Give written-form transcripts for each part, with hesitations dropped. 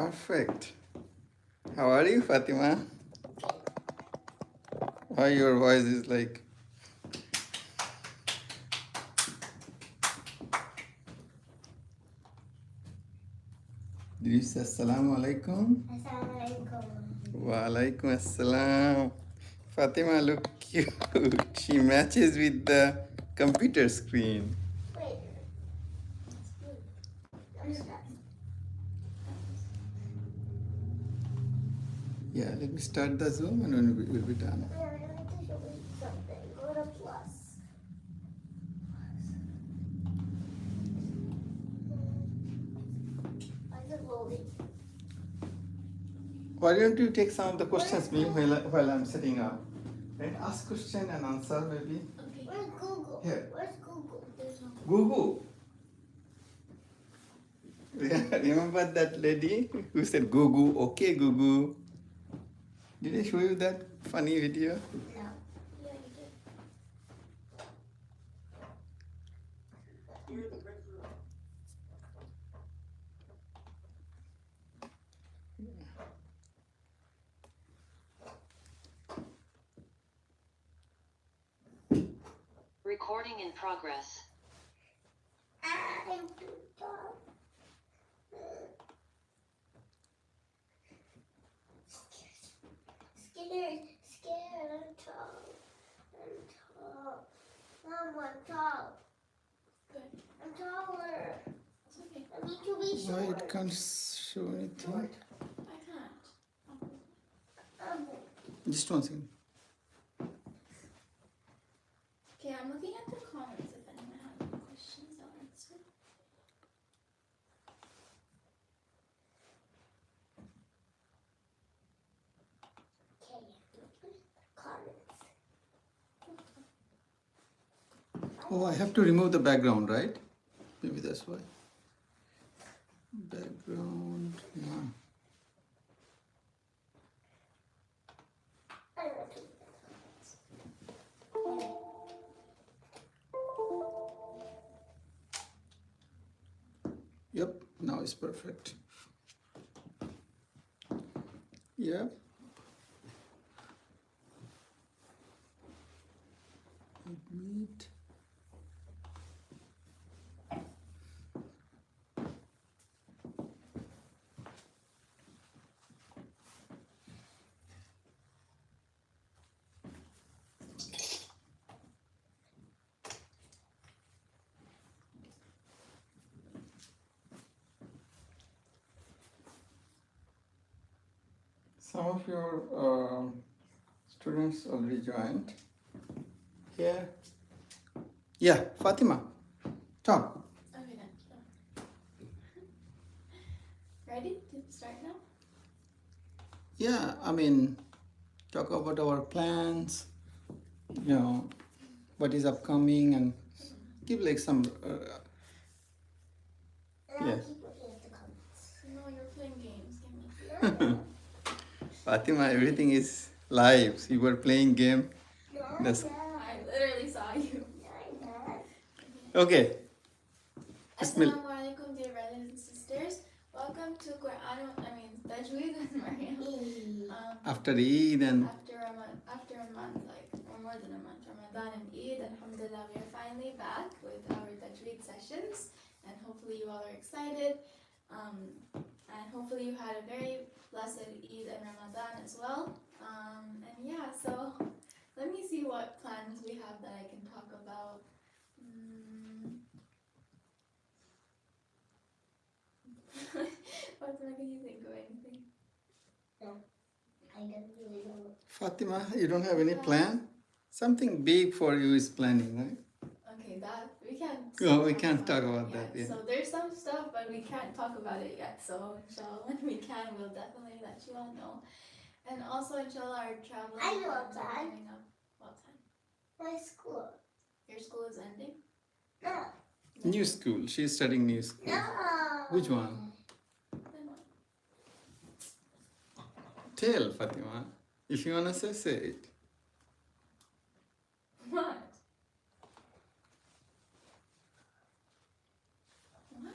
Perfect. How are you, Fatima? Why your voice is like... Did you say Assalamu alaikum? Assalamu alaikum. Wa alaikum assalam. Fatima, look cute. She matches with the computer screen. Wait. I'm stuck. Yeah, let me start the Zoom and then we'll be done. I need to show you something. Go to plus. Why is it loading? Why don't you take some of the questions me while I'm setting up? And ask question and answer maybe. Okay. Where's Google? Here. Where's Google? There's no Google. Remember that lady who said Google, okay Google? Did I show you that funny video? No. Yeah, you did. Recording in progress. I'm too tall. Scared. I'm tall. Mom, I'm tall. Good. I'm taller. It's okay. I need to be Why short. it can't show anything? I can't. Just one second. Okay, I'm looking at the comments if anyone has any questions. I'll answer. Okay, comments. Oh, I have to remove the background, right? Maybe that's why. Background, yeah. I don't want to read the comments. Yep, now it's perfect. Yep. Admit. Some of your students already joined. Here. Yeah, Fatima, talk. Okay, then. Ready to start now? Yeah, I mean, talk about our plans, you know, what is upcoming, and give like some. And I'll Yes. keep looking at the comments. No, you're playing games. Give me. Fatima, everything is live. You were playing game. No, That's I literally saw you. I'm not. okay. Bismillah. Assalamu alaikum, dear brothers and sisters. Welcome to Tajweed with Maryam. After Eid and After a month, like, or more than a month, Ramadan and Eid, alhamdulillah, we are finally back with our Tajweed sessions, and hopefully you all are excited, and hopefully you had a very blessed Eid and Ramadan as well, and yeah, so let me see what plans we have that I can talk about. What's making you think of anything? I don't really know. Fatima, you don't have any plan? Something big for you is planning, right? Okay, that we can't. Oh, we can't talk about yet. that, yeah. So there's some stuff, but we can't talk about it yet. So inshallah, when we can, we'll definitely let you all know. And also, inshallah, our traveling I know plans are that. coming up. What time? My school. Your school is ending. No. New school. She's studying new school. No. Which one? Then what? Tell Fatima. If you wanna say it. What? What?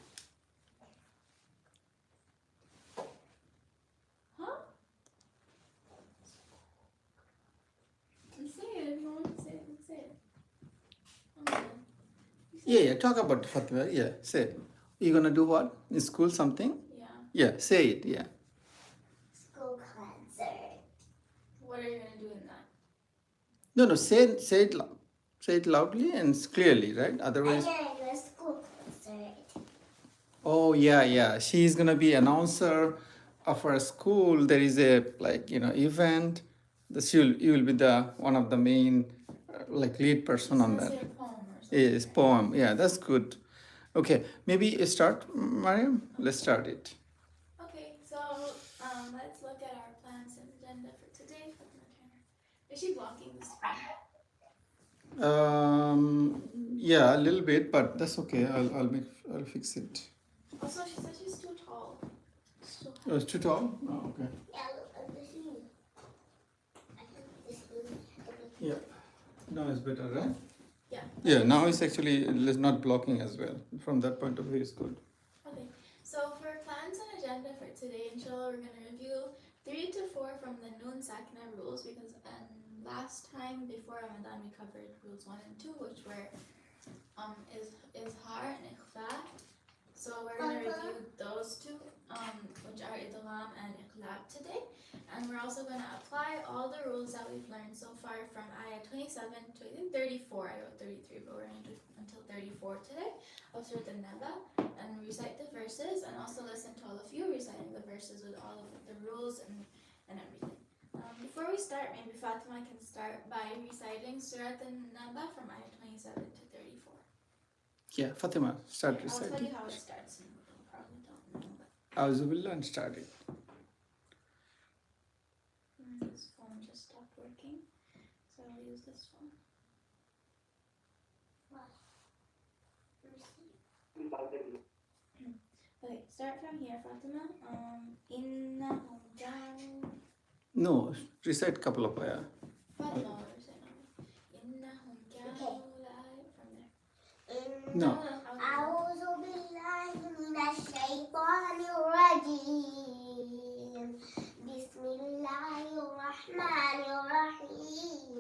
Yeah. Talk about Fatima. Yeah. Say it. You're gonna do what in school? Something? Yeah. Yeah. Say it. Yeah. School concert. What are you gonna do in that? No. Say it. Say it loudly and clearly, right? I'm Otherwise. gonna do a school concert. Oh yeah. She's gonna be announcer of her school. There is a event. You will be the one of the main lead person on It's that. gonna say a poem or something. Yes, poem. Yeah, that's good. Okay, maybe you start, Mariam. Let's start it. Okay, so let's look at our plans and agenda for today. Is she blocking the screen? Yeah, a little bit, but that's okay. I'll fix it. Also, she said she's too tall. It's too Oh, it's too tall. Oh, okay. Yeah, look at this one. I think this one. Yeah. Now it's better, right? Yeah. Yeah. Now it's actually not blocking as well. From that point of view, it's good. Okay, so for plans and agenda for today, inshallah, we're going to review 3 to 4 from the Noon Sakina rules because last time before Ramadan we covered rules 1 and 2, which were izhar and ikhfa. So we're going to review those two, which are idgham and iqlab today. And we're also going to apply all the rules that we've learned so far from ayah 27 to I think 34. I wrote 33, but we're going to do until 34 today of Surat An-Naba and recite the verses and also listen to all of you reciting the verses with all of the rules and everything. Before we start, maybe Fatima can start by reciting Surat An-Naba from ayah 27 to 34. Yeah, Fatima, start I'll tell reciting. you how it starts and you probably don't know, but Auzubillah and start it. this phone just stopped working, so I'll use this phone. Okay, start from here, Fatima. Innahum kanu. No, recite couple of ayah. Fatima, what are you saying? Innahum kanu from there. No. أعوذ بالله من الشيطان الرجيم بسم الله الرحمن الرحيم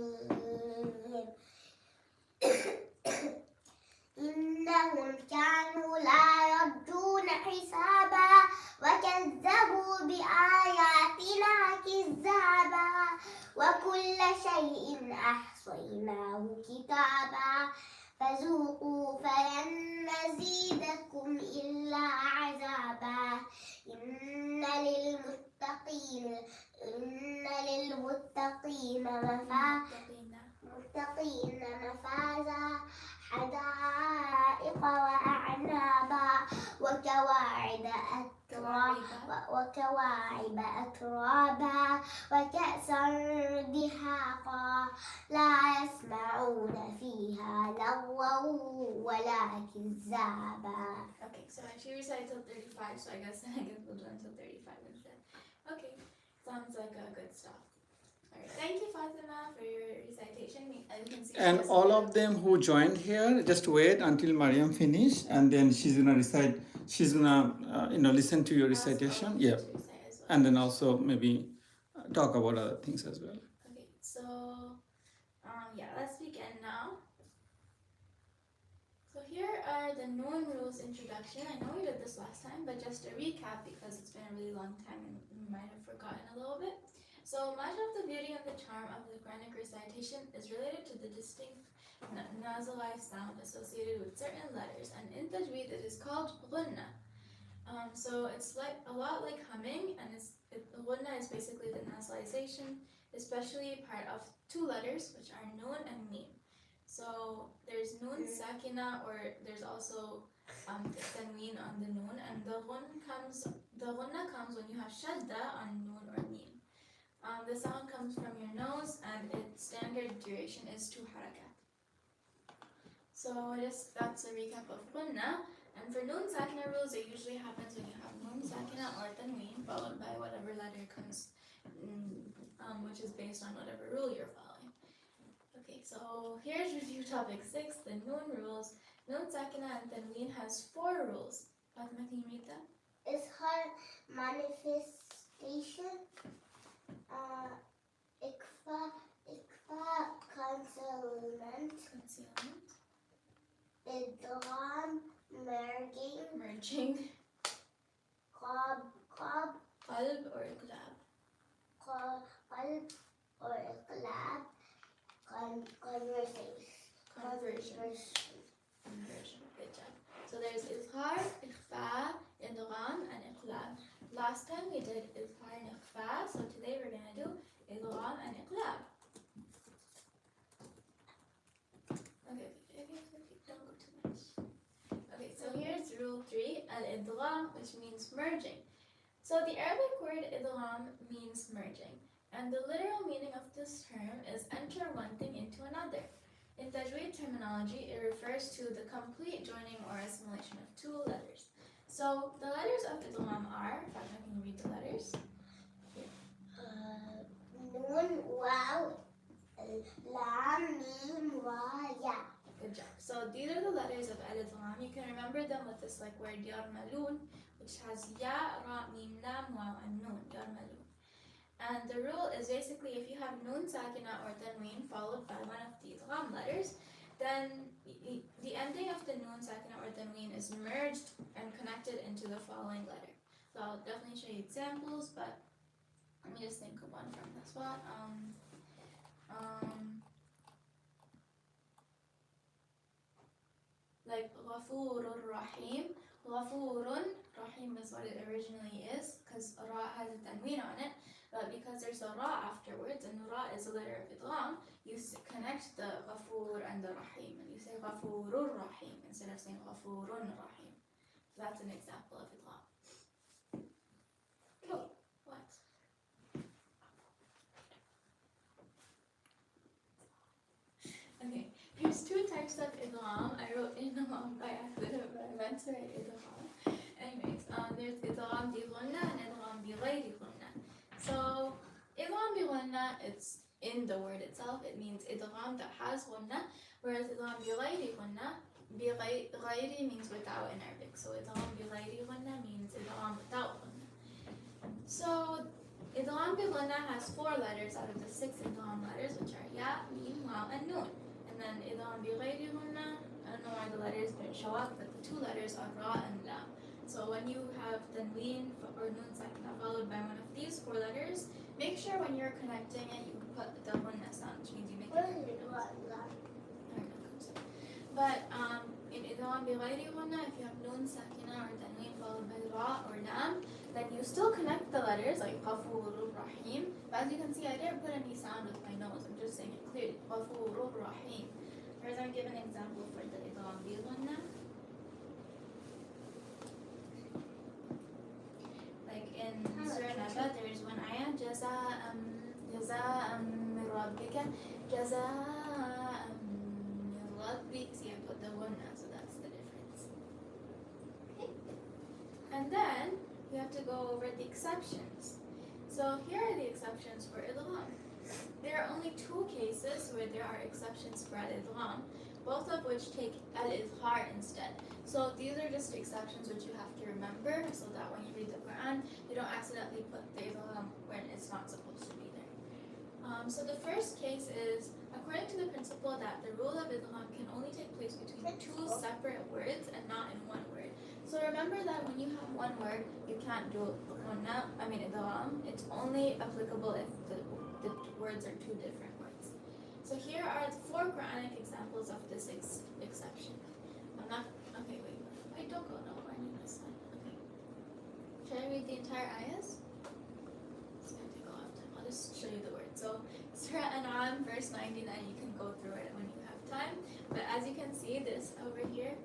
إنهم كانوا لا يرجون حسابا وكذبوا بآياتنا كذابا وكل شيء أحصيناه كتابا فذوقوا فلن نزيدكم إلا عذابا إن للمتقين مفازا حدائق وأعنابا وكواعب أترابا وكأسا دهاقا لا يسمعون فيها لغوا ولا كذابا. Okay, so she recited till 35, so I guess we'll do until 35 instead. Okay, sounds like a good stop. Alright, thank you Fatima for your recitation. As you can see, And she all doesn't of them who joined here, just wait until Mariam finish, and then she's gonna recite. She's gonna listen to your ask all recitation. of you Yeah, to recite as well. and then also maybe talk about other things as well. Okay, so yeah, let's begin now. So here are the known rules introduction. I know we did this last time, but just a recap because it's been a really long time and we might have forgotten a little bit. So much of the beauty and the charm of the Quranic recitation is related to the distinct nasalized sound associated with certain letters, and in Tajweed it is called ghunna. So it's like a lot like humming, and ghunna is basically the nasalization, especially part of 2 letters, which are nun and mim. So there's nun sakina, or there's also tanween on the nun, and the ghunna comes when you have shadda on nun or mim. The sound comes from your nose, and its standard duration is 2 harakat. So that's a recap of ghunna. And for nun sakina rules, it usually happens when you have nun sakina or tanween followed by whatever letter comes, which is based on whatever rule you're following. Okay, so here's review topic 6, the nun rules. Nun sakina and tanween has 4 rules. Fatima, can you read that? Is her manifestation, ikfa concealment, إدغام merging merging, قلب قلب or إقلاب. قلب or إقلاب conversion. Conversion. Good job. So there's إظهار, إخفاء, إدغام, and إقلاب. Last time we did إظهار and إخفاء, so today we're gonna do إدغام and إقلاب. Okay, don't go too much. Okay, so here's rule 3, al-idgham, which means merging. So the Arabic word idgham means merging, and the literal meaning of this term is enter one thing into another. In Tajweed terminology, it refers to the complete joining or assimilation of two letters. So the letters of idgham are, Fatima, can you read the letters? Nun, Waw, Lam, Mim, Ra, Ya. Good job. So these are the letters of al-idgham. You can remember them with this like word yarmalun, which has ya, ra, mim, lam, waw, and nun, yarmalun. And the rule is basically if you have nun sakina or tanween followed by one of the idgham letters, then the ending of the nun sakina or tanween is merged and connected into the following letter. So I'll definitely show you examples, but let me just think of one from the spot. Like Ghafurur Rahim. Ghafurun, Rahim is what it originally is because Ra has a tanween on it, but because there's a Ra afterwards and Ra is a letter of idgham, you connect the Ghafur and the Rahim and you say Ghafurur Rahim instead of saying Ghafurun Rahim. So that's an example of idgham. Cool. What? Okay. Here's two types of idgham. I wrote idgham by accident, but I meant to write idgham. Anyways, there's idgham bi ghunna and idgham bi ghayri ghunna. So, idgham bi ghunna, it's in the word itself. It means idgham that has ghunna, whereas idgham bi ghayri ghunna, ghayri means without in Arabic. So, idgham bi ghayri ghunna means idgham without ghunna. So, idgham bi ghunna has 4 letters out of the 6 idgham letters, which are ya, mim, waw, and nun. And then idgham bi ghayri ghunna, I don't know why the letters didn't show up, but the 2 letters are ra and lam. So when you have tanween or nun sakina followed by one of these 4 letters, make sure when you're connecting it, you put the ghunna sound, which means you make it. But in idgham bi ghayri ghunna, if you have nun sakina or tanween followed by ra or lam, then you still connect the letters like Ghafurur Rahim. But as you can see, I didn't put any sound with my nose. I'm just saying it clearly. Ghafurur Rahim. Whereas I'll give an example for the idgham bi ghunna. Like in Surah Naba, there is one ayah, Jaza'am min rabbika, Jaza'am min rabbik. See, I put the ghunna, so that's the difference. Okay. And then we have to go over the exceptions. So here are the exceptions for idgham. There are only 2 cases where there are exceptions for al-idgham, both of which take al-izhar instead. So these are just exceptions which you have to remember so that when you read the Quran, you don't accidentally put the idgham when it's not supposed to be there. So the first case is, according to the principle that the rule of idgham can only take place between 2 separate words and not in one word. So remember that when you have one word, you can't do idgham. It's only applicable if the words are 2 different words. So here are 4 Quranic examples of this exception. Okay, wait, don't go, no, I need this one. Okay. Should I read the entire ayahs? It's going to take a lot of time. I'll just show you the word. So Surah An'am, verse 99, you can go through it when you have time. But as you can see, this over here,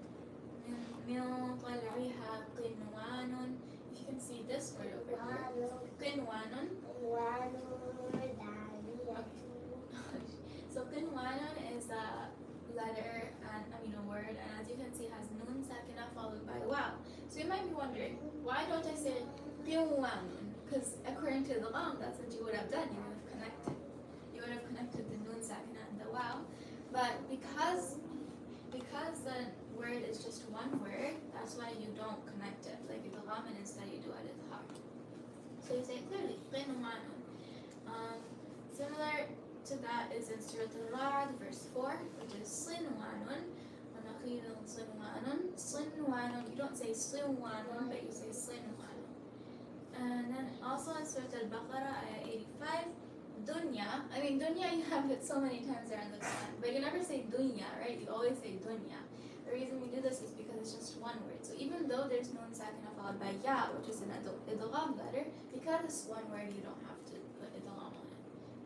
if you can see this word over here, qinwanun. So qinwanun is a letter and a word, and as you can see, has nun sakina followed by waw. So you might be wondering, why don't I say qinwanun? Because according to the lam, that's what you would have done. You would have connected. You would have connected the nun sakina and the waw. But because the word is just one word, that's why you don't connect it. Like the lam, and instead you do al-izhar. So you say clearly, qinwanun. Similar to that is in Surah Al-Ra'd, verse 4, which is Sinwanun, wa Bakhilun Sinwanun. Sinwanun. You don't say Sinwanun, but you say Sinwanun. And then also in Surah Al-Baqarah, ayah 85, dunya. I mean, dunya you have it so many times there in the Quran, but you never say dunya, right? You always say dunya. The reason we do this is because it's just one word. So even though there's nun sakina followed by ya, which is an idgham letter, because it's one word, you don't have to put idgham on it.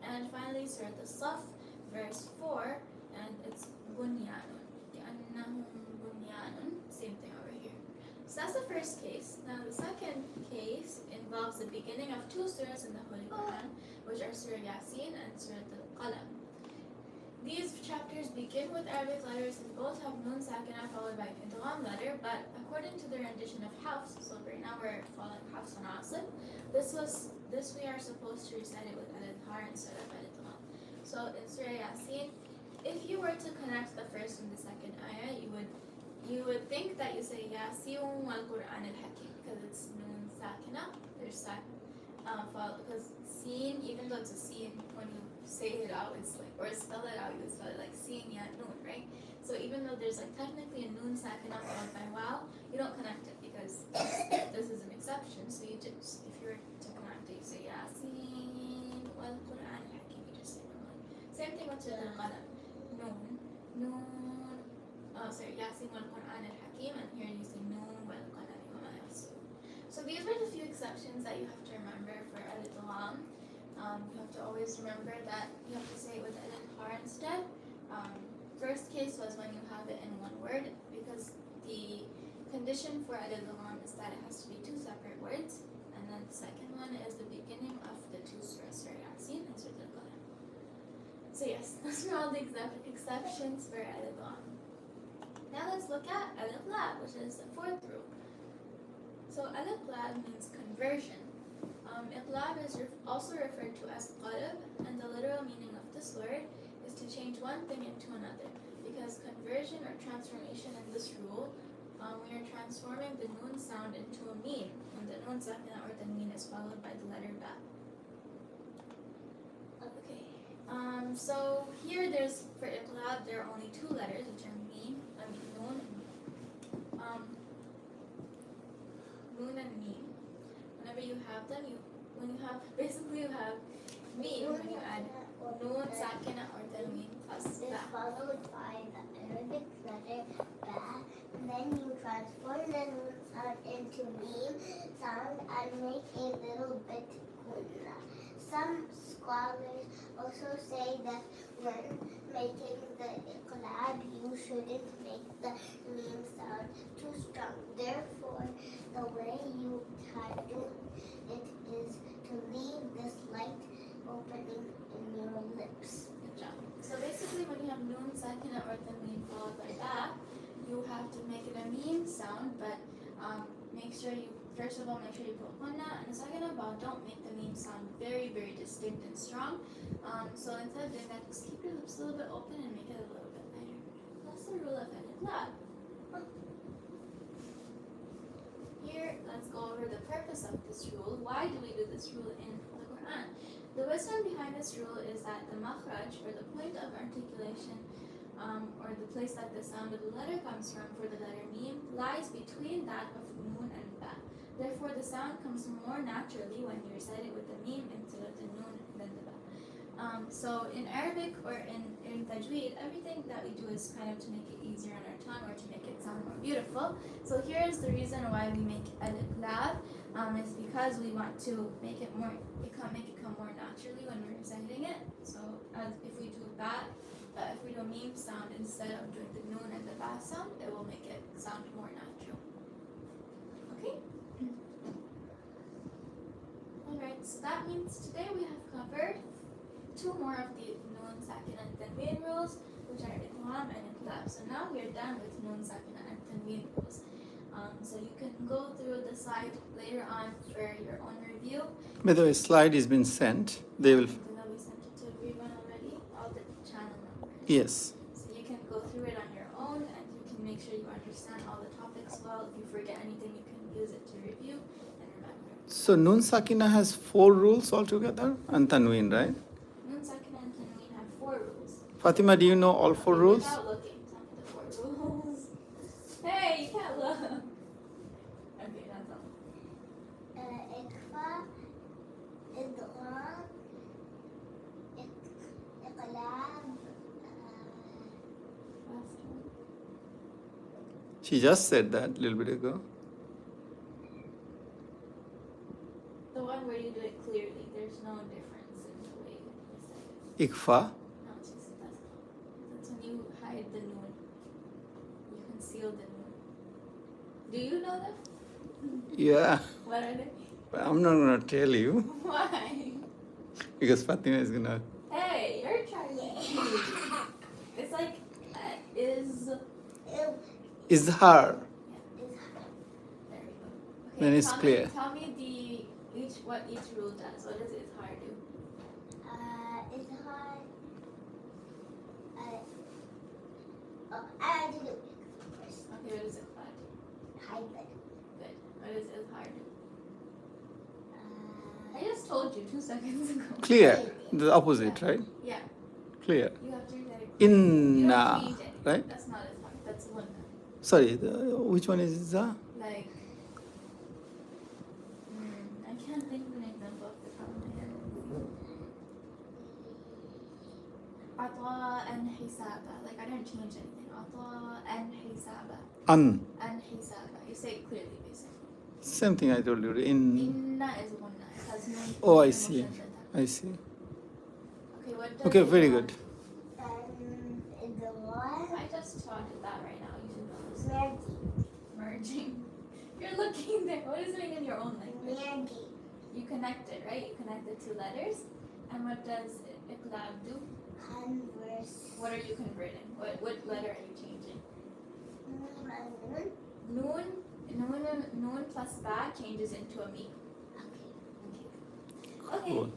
And finally, Surah Al-Saf, verse 4, and it's bunyanun. Ya'annahum bunyanun. Same thing over here. So that's the first case. Now the second case involves the beginning of two surahs in the Holy Quran, which are Surah Yasin and Surah Al-Qalam. These chapters begin with Arabic letters and both have nun sakina followed by an idgham letter, but according to the rendition of Hafs, so right now we're following Hafs and Asim, this we are supposed to recite it with al-idhar instead of al-idgham. So in Surah Yasin, if you were to connect the first and the second ayah, you would think that you say Yasin wal Quran al-Hakim because it's nun sakina. There's because seen, even though it's a seen, when you say it out, it's like, or spell it out, you would spell it like seen ya nun, right? So even though there's like technically a nun sakina followed by wow, you don't connect it because this is an exception. So you just, if you were to connect it, you say Yasin wal Quran al-Hakim. You just say nun. Same thing with Surah Al-Qalam. Nun. Oh, sorry, Yasin wal Quran al-Hakim, and here you say nun wal Qalam wa ma yasturun. So these were the few exceptions that you have to remember for al-idgham. You have to always remember that you have to say it with al-idhar instead. First case was when you have it in one word, because the condition for al-idgham is that it has to be two separate words, and then the second one is the beginning of the two surahs, Surah Yasin and Surah Al-Qalam. So yes, those are all the exceptions for al-idgham. Now let's look at al-iqlab, which is the fourth rule. So al-iqlab means conversion. Iqlab is also referred to as qalb, and the literal meaning of this word is to change one thing into another. Because conversion or transformation in this rule, we are transforming the nun sound into a meme, and the nun sakina or the meme is followed by the letter ba. Okay. So here there's, for iqlab, there are only two letters, which are meme, nun and meme. Whenever you have them, basically you have meme when you add nun, sakina, or tanween plus It's ba. followed by the Arabic letter ba, and then you transform the nun sound into meme sound and make a little bit kunna. Some scholars also say that when making the iqlab, you shouldn't make the meme sound too strong. Therefore, the way you do it is to leave this light opening in your lips. Good job. So basically when you have nun, sakina, or tanween followed by ba, you have to make it a meme sound, but first of all make sure you put hunna, and second of all, don't make the meme sound very, very distinct and strong. So instead of doing that, just keep your lips a little bit open and make it a little bit lighter. That's the rule of al-iqlab. Here, let's go over the purpose of this rule. Why do we do this rule in the Quran? The wisdom behind this rule is that the makhraj, or the point of articulation, or the place that the sound of the letter comes from for the letter meme, lies between that of nun and ba. Therefore, the sound comes more naturally when you recite it with the meme instead of the nun than the ba. So in Arabic or in Tajweed, everything that we do is kind of to make it easier on our tongue or to make it sound more beautiful. So here is the reason why we make al-iqlab. It's because we want to make it come more naturally when we're reciting it. So if we do that, if we do a meme sound instead of doing the nun and the ba sound, it will make it sound more natural. Okay? Alright, so that means today we have covered two more of the nun, sakina, and tanween rules, which are idgham and iqlab. So now we are done with nun, sakina, and tanween rules. So you can go through the slide later on for your own review. By the way, slide has been sent. They will. We sent it to everyone already, all the channel numbers. Yes. So you can go through it on your own, and you can make sure you understand all the topics well. If you forget anything, you can use it to review and remember. So nun sakina has 4 rules altogether, and tanween, right? Nun, sakina, and tanween have 4 rules. Fatima, do you know all 4 rules? Without looking, tell me the 4 rules. إخفاء إدغام إقلاب Last one. She just said that a little bit ago. The one where you do it clearly. There's no difference in the way you say it. Ikfa. No, it's just that's when you hide the noon. You conceal the noon. Do you know them? Yeah. What are they? But I'm not gonna tell you Why? because Fatima is gonna. Hey, you're trying to cheat. It's like is. Is her. Yeah, is. There we go. Okay, Then it's tell clear. Tell me what each rule does. What does izhar do? إظهار I did it first. Okay, what does ikhfa do? Hide it. Good. What does izhar do? I Uh, just told you 2 seconds ago. Clear. The opposite, right? Yeah, Clear. you have to do that. You don't Inna. change it. Right? That's not izhar. That's one. Sorry, which one is the? Like, I can't think of an example off the top of my head. Ata and hisaba. Like, I didn't change anything. Ata and hisaba. An. And hisaba. You say it clearly, basically. Same thing I told you. In. Inna is gunna. It has no. Oh, I no see. mushaddadah. I see. Okay, what does Okay, very idgham? good. إدغام I just taught you that right now. You should know this. مرجي Merging. You're looking there. What is it in your own language? مرجي You connect it, right? You connect the two letters. And what does iqlab do? converse What are you converting? What letter are you changing? نون Noon plus ba changes into a mim. Okay. Cool.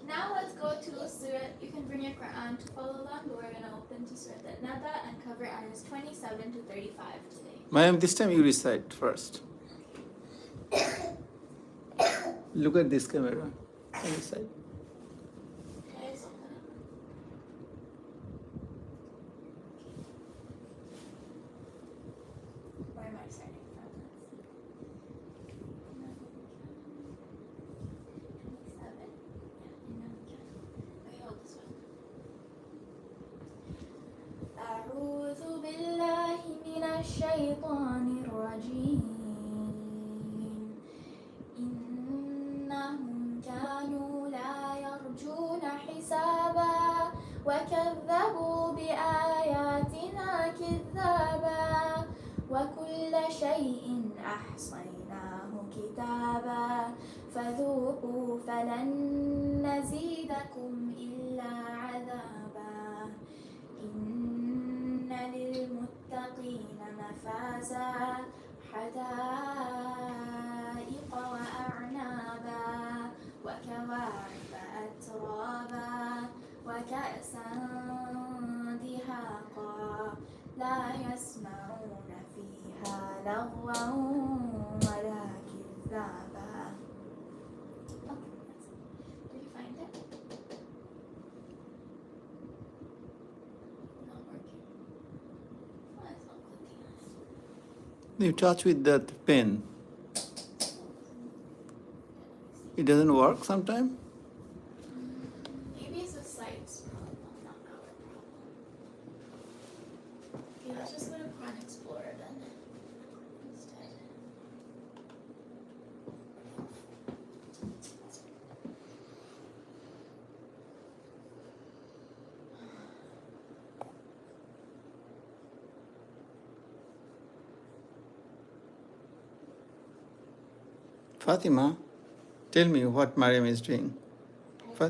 Now let's go to Surah. You can bring your Quran to follow along, but we're going to open to Surah Al-Naba and cover ayahs 27 to 35 today. Ma'am, this time you recite first. Look at this camera. And recite. Okay, so open it. Where am I starting from? Let's see. 27? Yeah, okay, hold this one. أعوذ بالله من الشيطان الرجيم إنهم كانوا لا يرجون حسابا وكذبوا بآياتنا كذابا وكل شيء أحصيناه كتابا فذوقوا فلن نزيدكم إلا عذابا إن للمتقين مفازا حدائق وأعنابا وكواعب أترابا وكأسا دهاقا لا يسمعون فيها لغوا ولا كذابا. Did you find it? Not working. Why is it not clicking on it? You touch with that pen. It doesn't work sometime? Maybe it's a site's problem, not our problem. Okay, let's just go to Quran Explorer then. Instead. Fatima, tell me what Maryam is doing.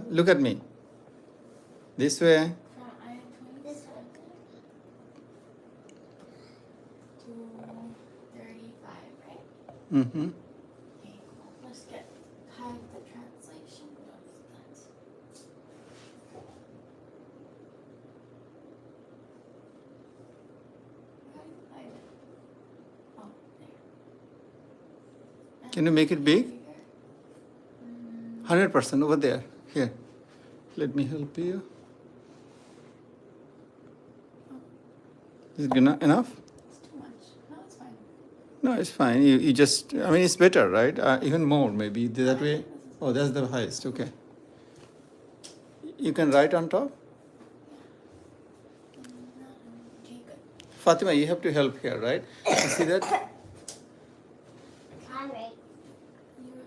Look at me. This way. From ayah 27 to 35, right? Mm-hmm. Okay, cool. Let's get hide the translation of that. Hide it. Oh, there. Can you make it big? Bigger? 100% over there. Here. Let me help you. Is it enough? It's too much. No, it's fine. No, it's fine. You just, I mean, it's better, right? Even more, maybe. That way. Oh, that's the highest. Okay. You can write on top. Okay, good. Fatima, you have to help here, right? You see that? I write.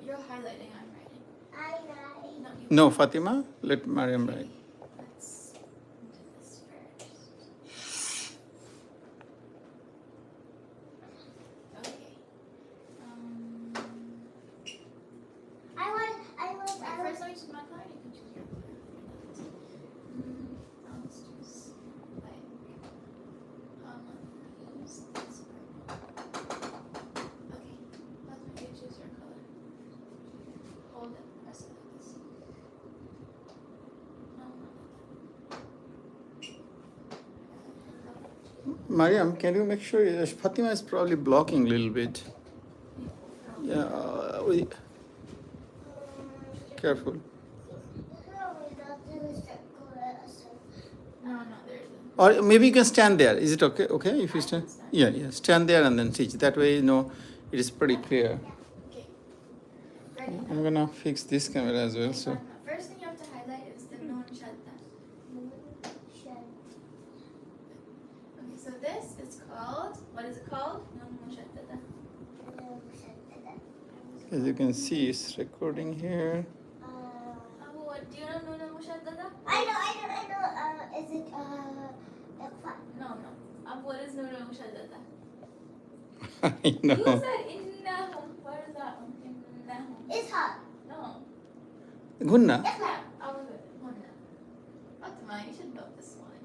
You're highlighting, I'm writing. I write. No, you. No, Fatima, let Maryam Okay, write. let's do this first. Okay. Wait, first let me choose my color. You can choose your color. I'll just choose like use this purple. Okay, let's make you choose your color. Hold it, press it like this. No, not like that. Maryam, can you make sure Fatima is probably blocking a little bit? Yeah, careful. No, there isn't. Or maybe you can stand there. Is it okay? Okay, if you I stand. can stand. Yeah, stand there and then teach. That way, it is pretty clear. Okay. Ready? I'm gonna fix this camera as well. So First thing you have to highlight is the noon shadda. Okay, so this is called, what is it called? Noon mushaddada. as you can see, it's recording here. Abu, do you know noon mushaddada? I know. Is it Iqfa? No. Abu, what is noon mushaddada? I You know. said innahum. What is that one? Innahum. It's hot. No. Gunna. Iqfa. Abu, hunna. Fatima, you should know this one.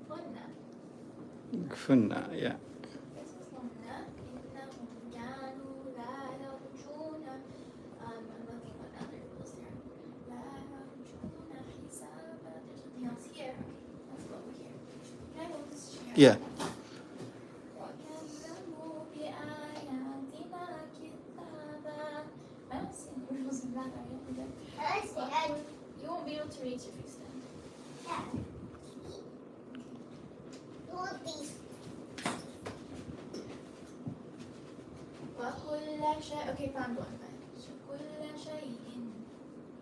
Hunna. Gunna, yeah. This is hunna. Innahum kanu la yarjuna. I'm looking what other rules there. La yarjuna hisaba. There's something else here. Okay, let's go over here. Can I hold this chair? Yeah. وكذبوا بآياتنا كذابا. I don't see any rules in that. I don't think I see. you won't be able to reach if you stand. Yeah. Do these. وكل شيء. Okay, found one. كل شيء.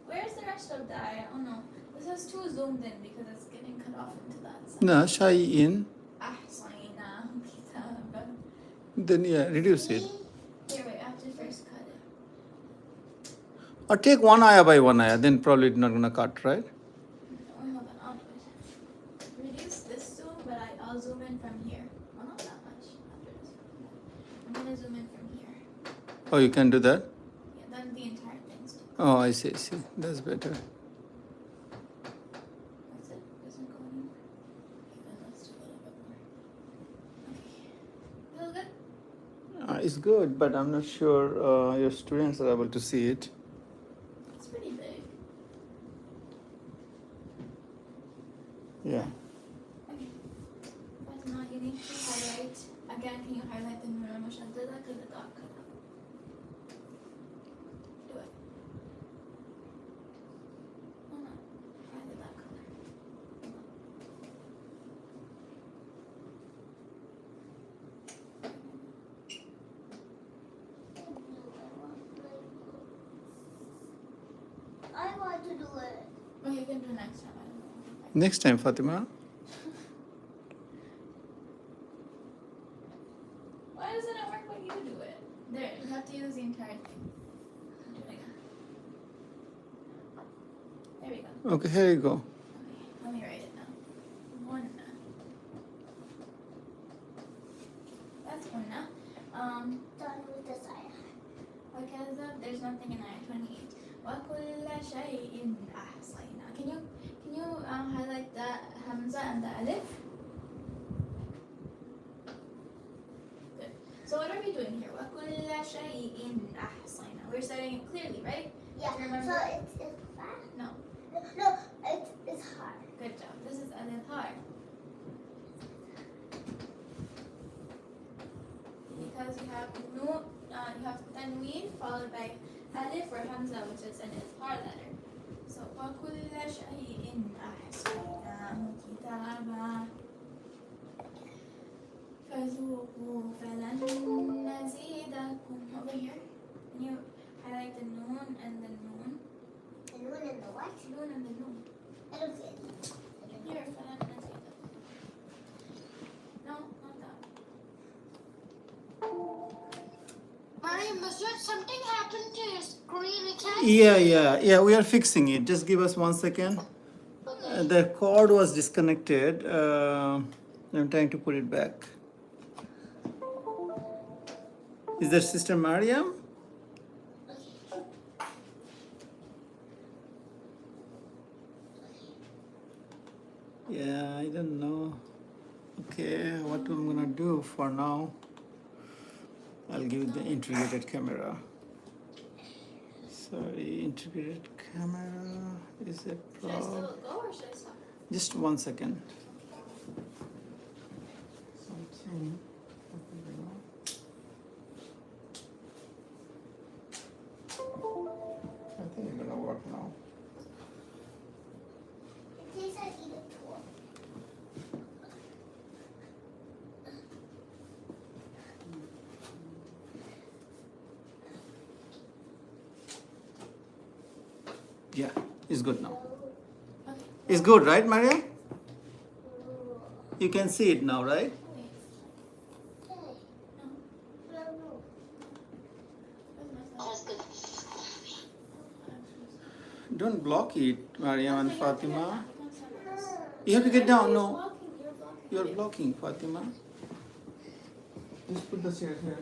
Where's the rest of the ayah? Oh no, this is too zoomed in because it's getting cut off into that side. No, shay'in. أحصيناه كتابا. Then reduce it. Here, wait, I have to first cut it. Or take one ayah by one ayah. Then probably it's not gonna cut, right? Hold on, I'll do it. Reduce this zoom, but I'll zoom in from here. Well, not that much. After this. I'm gonna zoom in from here. Oh, you can do that. Yeah, then the entire thing's done. Oh, I see. That's better. That's it. Doesn't go anymore. Okay, then let's do a little bit more. Okay. Feel good? It's good, but I'm not sure your students are able to see it. It's pretty big. Yeah. Okay. But now you need to highlight. Again, can you highlight the Nura Mushaddada because it got cut off? Do it. No. Highlight that color. I want to do it. Oh, you can do next time. I don't know. Next time, Fatima. Why doesn't it work when you do it? There, you have to use the entire thing. Do it again. There we go. Okay, here you go. Okay, let me write it now. One. That's one. Done with the side. وكذب. There's nothing in ayah 28. وكل شيء أحصينا. Can you highlight the hamza and the alif? Good. So what are we doing here? وكل شيء أحصينا. We're studying it clearly, right? Yeah. Remember? So it's fast. No. No, it's hard. Good job. This is alif hard. Because you have noon, you have tanween followed by alif or hamza, which is an izhar letter. So وَكُلَّ شَيْءٍ أَحْصَيْنَاهُ كِتَابًا. فذوقوا فلن نزيدكم. Over here. Can you highlight the noon and the noon? The noon and the what? Noon and the noon. I don't see it. Here, فلن نزيدكم. No, not that. Maryam Masud, something happened to your screen. We can't. Yeah. We are fixing it. Just give us 1 second. The cord was disconnected. I'm trying to put it back. Is that Sister Maryam? Yeah, I don't know. Okay, what I'm gonna do for now, I'll give it the integrated camera. Sorry, integrated camera is a Should I problem. still go or should I stop? Just 1 second. Something. I think it's gonna work now. It tastes like eat a tour. Yeah, it's good now. Okay. It's good, right, Maria? You can see it now, right? Wait. Okay. No. No. Where's my That's good. Don't block it, Maryam and Fatima. Fatima. You have to get down. No, You're blocking. you're blocking, Fatima. Just put the chair here.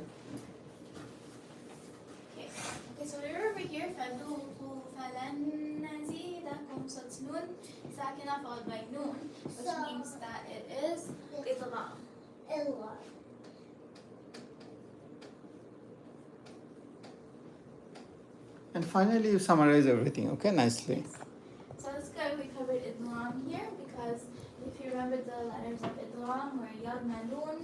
Okay. Okay, so we're over here. فذوقوا فلن نزيدكم. So it's noon, sakina followed by noon, which So- means that it is idgham. Ella. And finally, you summarize everything, okay, nicely. So that's good. We covered idgham here because if you remember the letters of idgham were yad, noon,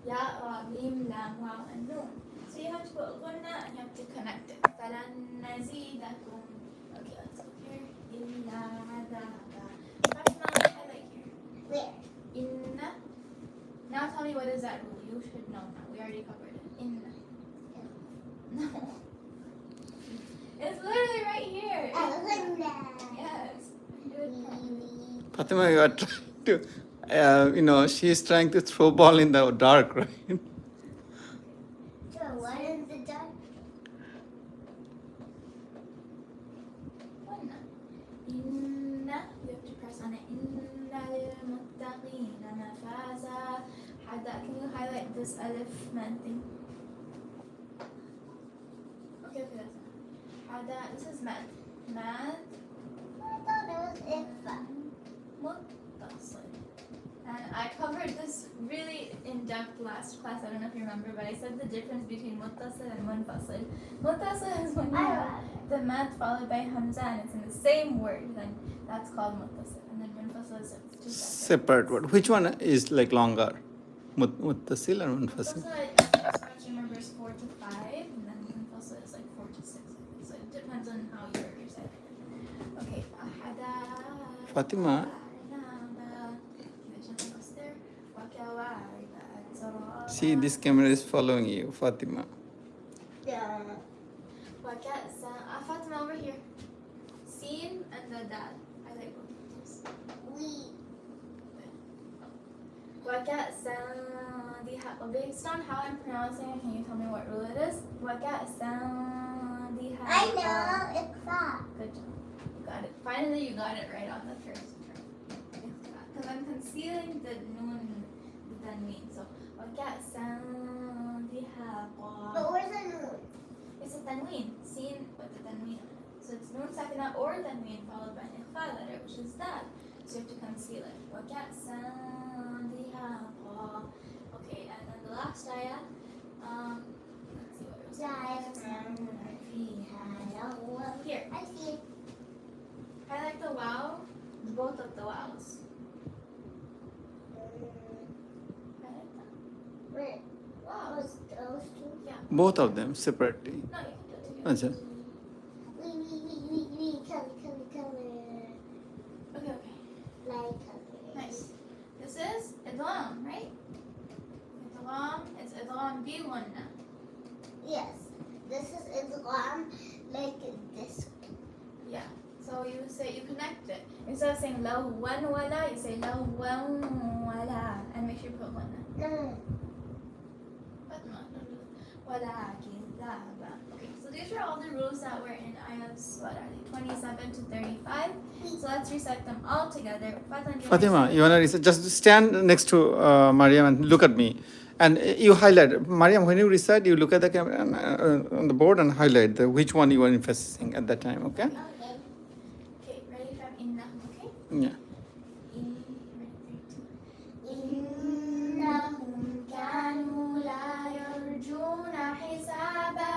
ya, ra, mim, lam, waw, and noon. So you have to put gunna and you have to connect it. فَلَن نَزِيدَكُمْ. Okay, let's go here. إِلَّا عَذَابًا. Fatima, highlight here. Where? Inna. Now tell me what is that rule? You should know now. We already covered it. Inna. No. It's literally right here. Yes. Do it properly. Fatima, you are trying to, she's trying to throw ball in the dark, right? So what is the dark? One. Inna. You have to press on it. Inna lilmuttaqina mafaza. Can you highlight this alif man thing? Okay, that's not. This is mad. Mad. I thought it was Ifa. Muttasil. And I covered this really in depth last class. I don't know if you remember, but I said the difference between muttasil and munfasil. Muttasil is when you have the mad followed by hamza and it's in the same word, then that's called muttasil. And then munfasil is two Separate word. Which one is like longer? Muttasil or munfasil? Muttasil, as far as I remember, is 4 to 5, and then munfasil is like 4 to 6. So it depends on how you're saying it. Okay. Fatima. See, this camera is following you, Fatima. Yeah. Fatima, over here. Seen and the dal. I like both of those. We. Based on how I'm pronouncing it, can you tell me what rule it is? I know. Ifa. Good job. You got it. Finally, you got it right on the first try. Because I'm concealing the noon and the tanween. So, But where's the moon? it's a tanween. Seen with the tanween on it. So it's noon sakina or tanween followed by an ikhfa letter, which is that. So you have to conceal it. Okay, and then the last ayah. Let's see what it was. Here. I see it. Highlight the wow, both of the wows. Highlight them. Where? Wow. Those two? Yeah. Both of them separately. No, you can do it together. Acha. Color. Okay, okay. Light color. Nice. This is idgham, right? The waw idgham bi gunna. Yes. This is idgham like this. Yeah. So you connect it. Instead of saying lahwan wala, you say lahwan wala. And make sure you put gunna. No. But no, don't do it. Walakin dhahaba. Okay, so these are all the rules that were in ayahs, what are they, 27 to 35. So let's recite them all together. Fatima, you wanna just stand next to Maryam and look at me, and you highlight. Maryam, when you recite, you look at the camera on the board and highlight which one you are emphasizing at that time. Okay? Okay. Okay, ready from innahum, okay? Yeah. إنهم كانوا لا يرجون حسابا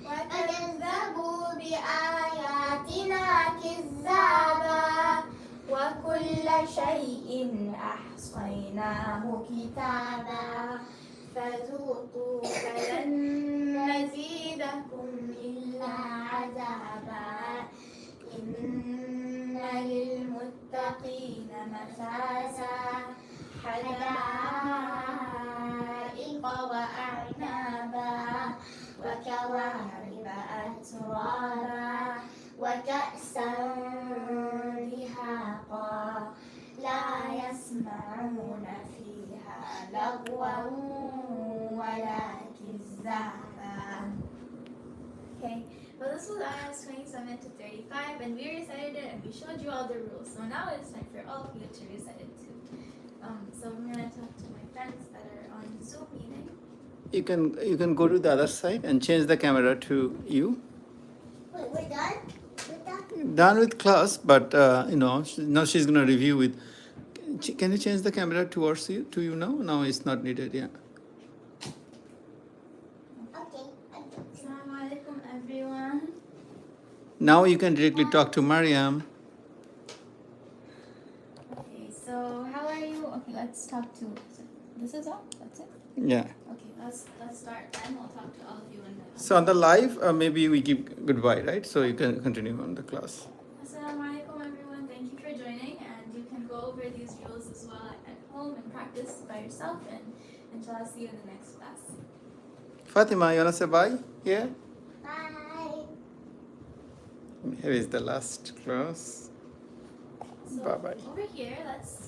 وكذبوا بآياتنا كذابا وكل شيء أحصيناه كتابا فذوقوا فلن نزيدكم إلا عذابا إن للمتقين مفازا حدائق وأعنابا وكواعب أترابا وكأسا دهاقا لا يسمعون فيها لغوا ولا كذابا. Okay, well this was ayahs 27 to 35 and we recited it and we showed you all the rules. So now it's time for all of you to recite it too. So I'm going to talk to my friends that are on Zoom meeting. You can go to the other side and change the camera to you. Wait, we're done? We're done? Done with class, but now she's gonna review with. Can you change the camera towards you to you now? No, it's not needed. Yeah. Okay. Assalamu alaikum everyone. Now you can directly talk to Maryam. Okay, so how are you? Okay, let's talk to. This is all. That's it. Yeah. Okay, let's start. Then we'll talk to all of you in the. So on the live, maybe we give goodbye, right? So you can continue on the class. Assalamu alaikum everyone. Thank you for joining, and you can go over these rules as well at home and practice by yourself. And inshallah, see you in the next class. Fatima, you wanna say bye? Yeah. Bye. Here is the last class. So Bye-bye. over here, let's